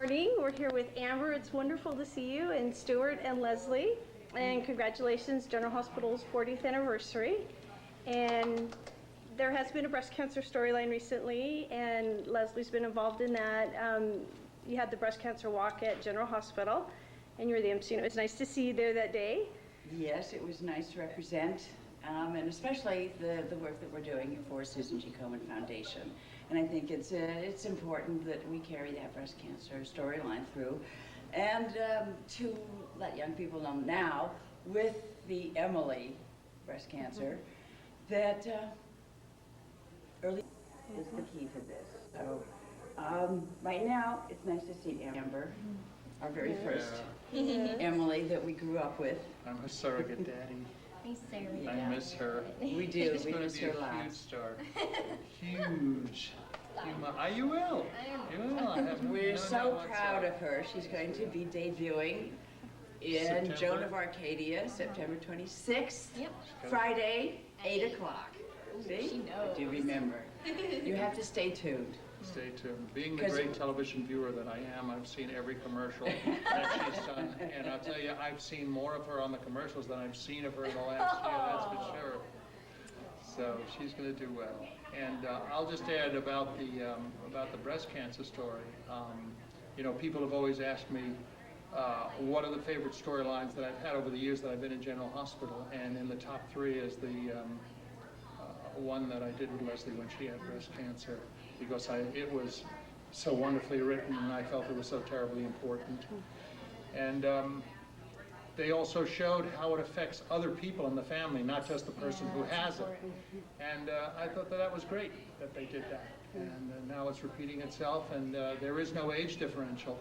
morning. We're here with Amber. It's wonderful to see you, and Stuart and Leslie. And congratulations, General Hospital's 40th anniversary. And there has been a breast cancer storyline recently, and Leslie's been involved in that. You had the breast cancer walk at General Hospital, and you were the MC. It was nice to see you there that day. Yes, it was nice to represent, and especially the work that we're doing for Susan G. Komen Foundation. And I think it's important that we carry that breast cancer storyline through, and to let young people know now, with the Emily breast cancer, that early is the key to this. So right now, it's nice to see Amber, our very first Emily that we grew up with. I'm a surrogate daddy. I miss her. We do. She's going to be a huge star. Huge. You will. You will. We're so proud of her. She's going to be debuting in September. Joan of Arcadia, September 26th, Friday, 8 o'clock. See? She knows. I do remember. You have to stay tuned. Stay tuned. Being the great television viewer that I am, I've seen every commercial that she's done. And I'll tell you, I've seen more of her on the commercials than I've seen of her in the last year, that's for sure. So she's going to do well. And I'll just add about the breast cancer story. You know, people have always asked me, what are the favorite storylines that I've had over the years that I've been in General Hospital? And in the top 3 is the one that I did with Leslie when she had breast cancer, because it was so wonderfully written, and I felt it was so terribly important. And they also showed how it affects other people in the family, not just the person who has it. And I thought that was great that they did that. And now it's repeating itself, and there is no age differential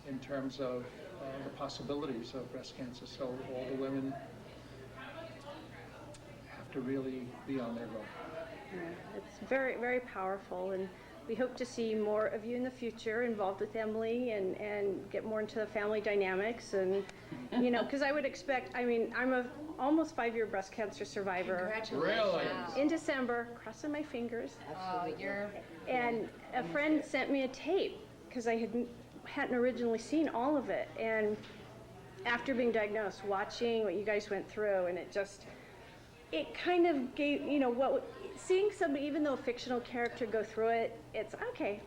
in terms of the possibilities of breast cancer. So all the women have to really be on their guard. Yeah, it's very, very powerful, and we hope to see more of you in the future involved with Emily and get more into the family dynamics. And, you know, because I would expect, I mean, I'm a almost 5-year breast cancer survivor. Congratulations. Really? In December, crossing my fingers. Absolutely. And a friend sent me a tape, because I hadn't originally seen all of it. And after being diagnosed, watching what you guys went through, and it kind of gave, you know, seeing somebody, even though a fictional character, go through it, it's, okay,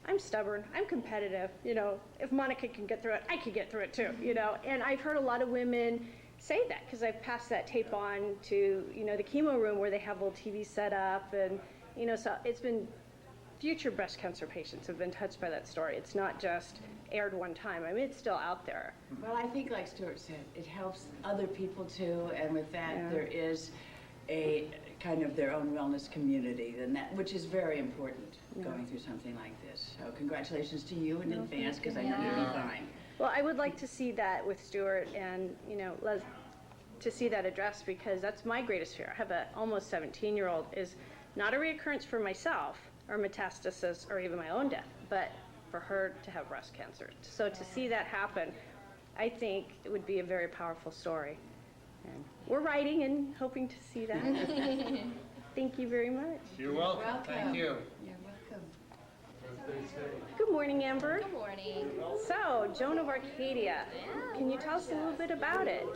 I'm stubborn, I'm competitive, you know, if Monica can get through it, I can get through it too, you know. And I've heard a lot of women say that, because I've passed that tape on to, you know, the chemo room where they have little TV set up, and, you know, so it's been, future breast cancer patients have been touched by that story. It's not just aired one time. I mean, it's still out there. Well, I think, like Stuart said, it helps other people too, and with that, there is a kind of their own wellness community, and that, which is very important going through something like this. So congratulations to you in advance, because I know you'll be fine. Well, I would like to see that with Stuart, and, you know, to see that addressed, because that's my greatest fear. I have an almost 17-year-old, is not a reoccurrence for myself, or metastasis, or even my own death, but for her to have breast cancer. So to see that happen, I think it would be a very powerful story. And we're writing and hoping to see that. Thank you very much. You're welcome. Thank you. You're welcome. Good morning, Amber. Good morning. So, Joan of Arcadia, can you tell us a little bit about it?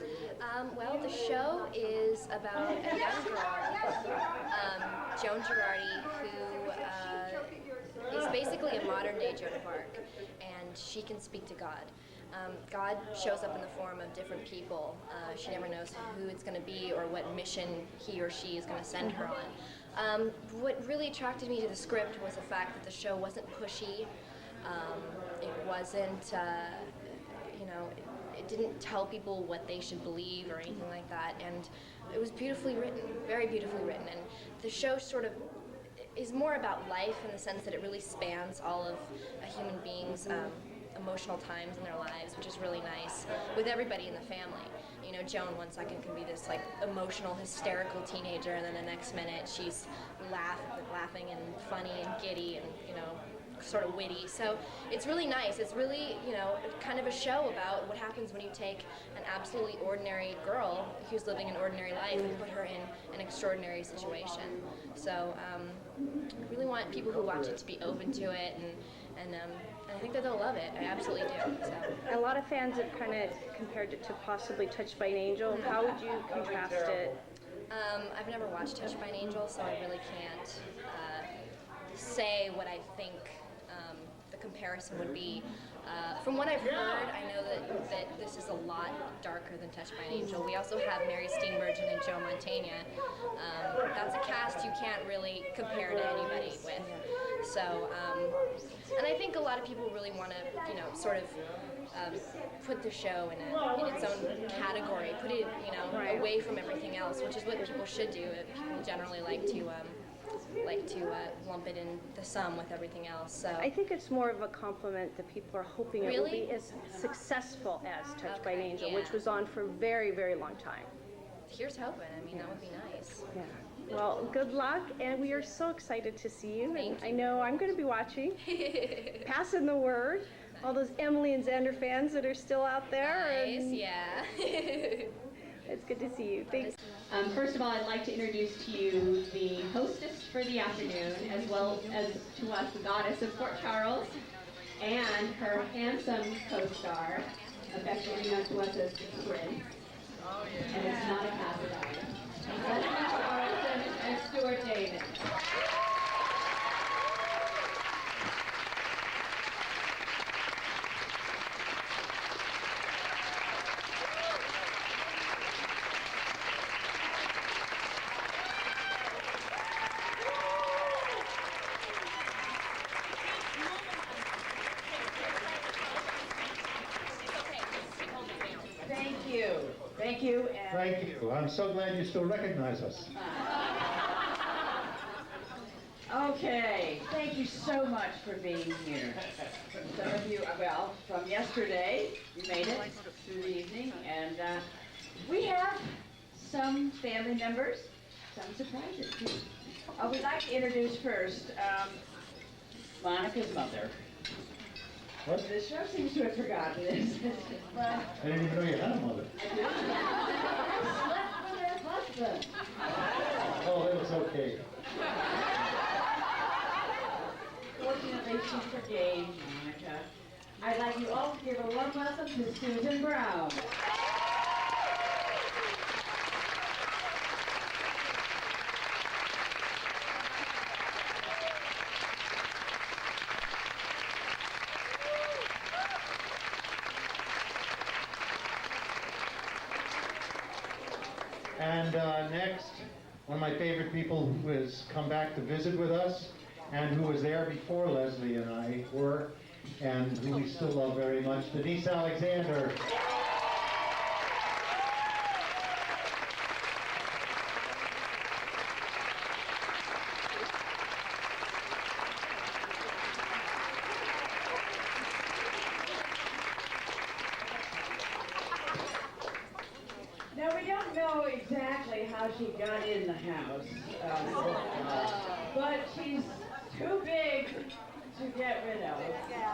Well, the show is about a young girl, Joan Girardi, who is basically a modern-day Joan of Arc, and she can speak to God. God shows up in the form of different people. She never knows who it's going to be or what mission he or she is going to send her on. What really attracted me to the script was the fact that the show wasn't pushy. It wasn't, you know, it didn't tell people what they should believe or anything like that. And it was beautifully written, very beautifully written. And the show sort of is more about life in the sense that it really spans all of a human being's emotional times in their lives, which is really nice, with everybody in the family. You know, Joan one second can be this like emotional, hysterical teenager, and then the next minute she's laughing and funny and giddy and, you know, sort of witty. So it's really nice. It's really, kind of a show about what happens when you take an absolutely ordinary girl who's living an ordinary life and put her in an extraordinary situation. So I really want people who watch it to be open to it, and I think that they'll love it. I absolutely do. So. A lot of fans have kind of compared it to possibly Touched by an Angel. How would you contrast it? I've never watched Touched by an Angel, so I really can't say what I think the comparison would be. From what I've heard, I know that this is a lot darker than Touched by an Angel. We also have Mary Steenburgen and Joe Mantegna. That's a cast you can't really compare to anybody with. So, and I think a lot of people really want to, sort of put the show in its own category, put it, away from everything else, which is what people should do. People generally like to lump it in the sum with everything else. So I think it's more of a compliment that people are hoping it will be as successful as Touched by an Angel, which was on for a very, very long time. Here's hoping. I mean, that would be nice. Yeah. Well, good luck, and we are so excited to see you. Thank you. I know I'm going to be watching, passing the word. All those Emily and Xander fans that are still out there. Nice, yeah. It's good to see you. Thanks. First of all, I'd like to introduce to you the hostess for the afternoon, as well as to us, the goddess of Port Charles, and her handsome co-star, affectionately known to us as the Prince. And it's not a pacifier. Charleson and Stuart Damon. Thank you. Thank you. I'm so glad you still recognize us. Okay, thank you so much for being here. Some of you, from yesterday, you made it through the evening, and we have some family members, some surprises too. We'd like to introduce first Monica's mother. What? The show seems to have forgotten this. I didn't even know you had a mother. I slept with her husband. Oh, that was okay. Fortunately, she forgave Monica. I'd like you all to give a warm welcome to Susan Brown. And next, one of my favorite people who has come back to visit with us, and who was there before Leslie and I were, and who we still love very much, Denise Alexander. Now, we don't know exactly how she got in the house, but she's too big to get rid of. And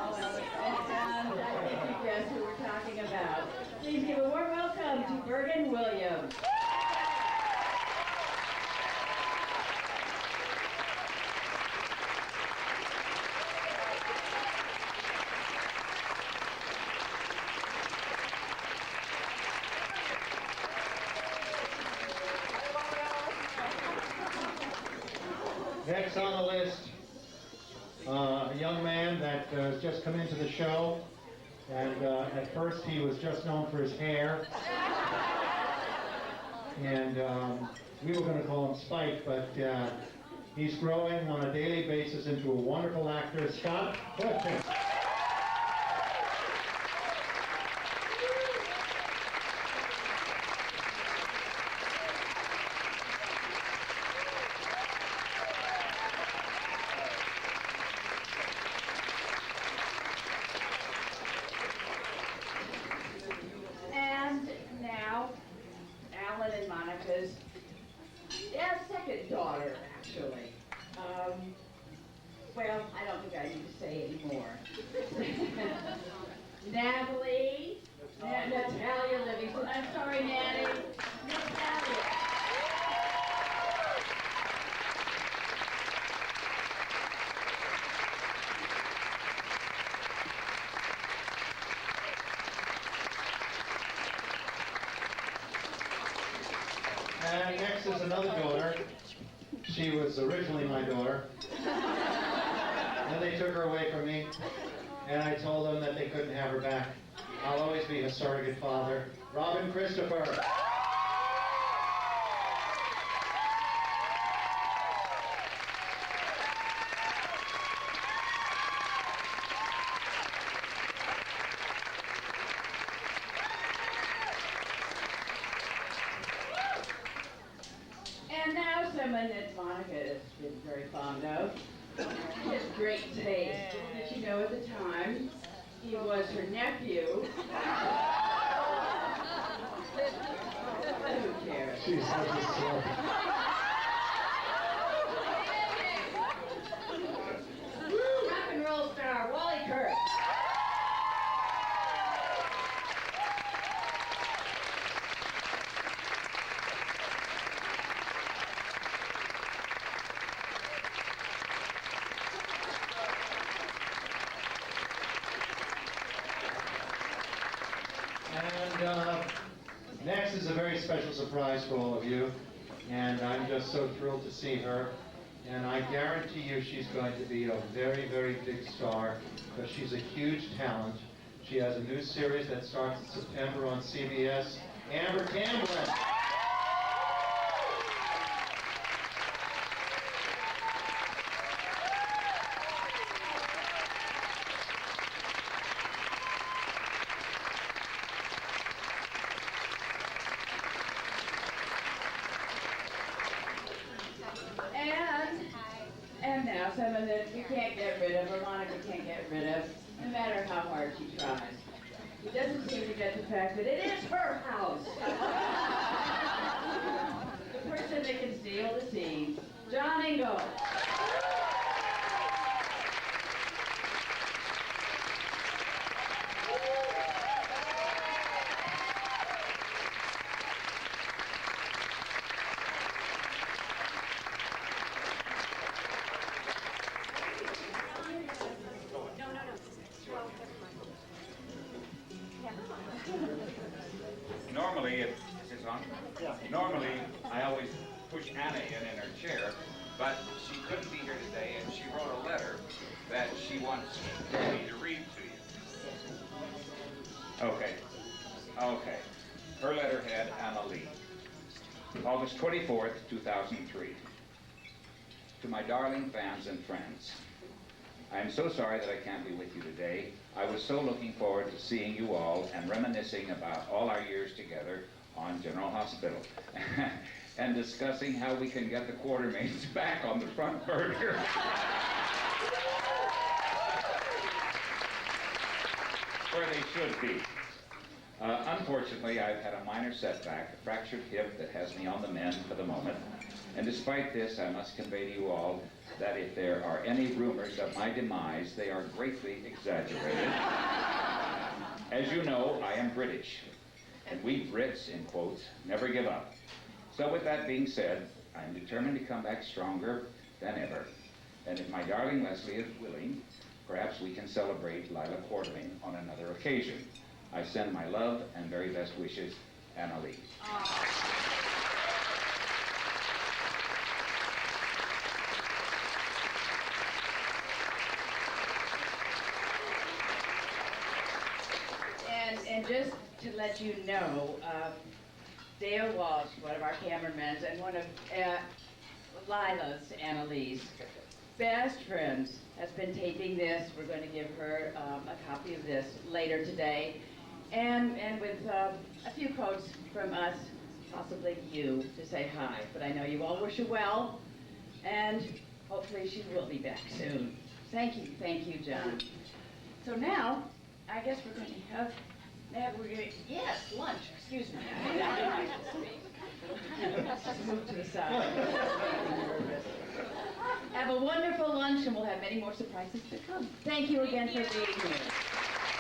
I think you guess who we're talking about. Please give a warm welcome to Bergin Williams. Next on the list, a young man that has just come into the show, and at first he was just known for his hair, and we were going to call him Spike, but he's growing on a daily basis into a wonderful actor, Scott Clifton. Second daughter, actually. Well, I don't don't think I need to say any more. Natalia Livingston. I'm sorry, Natty. Natalia. And next is another daughter. She was originally my daughter. Then they took her away from me, and I told them that they couldn't have her back. I'll always be a surrogate father. Robin Christopher. And now someone that Monica has been very fond of. He has great taste. Did you know at the time he was her nephew? Who cares? She's such a slut. Rock and roll star, Wally Kurth. And next is a very special surprise for all of you, and I'm just so thrilled to see her. And I guarantee you she's going to be a very, very big star, because she's a huge talent. She has a new series that starts in September on CBS, Tamblyn. And now someone that we can't get rid of, or Monica can't get rid of, no matter how hard she tries. She doesn't seem to get the fact that it is her house. The person that can steal the scene, John Ingle. Normally, I always push Anna in her chair, but she couldn't be here today, and she wrote a letter that she wants me to read to you. Okay. Her letterhead, Anna Lee. August 24th, 2003. To my darling fans and friends, I am so sorry that I can't be with you today. I was so looking forward to seeing you all and reminiscing about all our years together on General Hospital and discussing how we can get the Quartermaines back on the front burner. Where they should be. Unfortunately, I've had a minor setback, a fractured hip that has me on the mend for the moment. And despite this, I must convey to you all that if there are any rumors of my demise, they are greatly exaggerated. As you know, I am British. And we Brits, in quotes, never give up. So with that being said, I'm determined to come back stronger than ever. And if my darling Leslie is willing, perhaps we can celebrate Lila Quartermaine on another occasion. I send my love and very best wishes, Anna Lee. And just to let you know, Dale Walsh, one of our cameramen, and one of Lila's, Annalise, best friends, has been taping this. We're going to give her a copy of this later today. And with a few quotes from us, possibly you, to say hi. But I know you all wish her well, and hopefully she will be back soon. Thank you, John. So now, I guess we're going to have yes, lunch, excuse me. Just move to the side. I'm nervous. Have a wonderful lunch, and we'll have many more surprises to come. Thank you again for being here.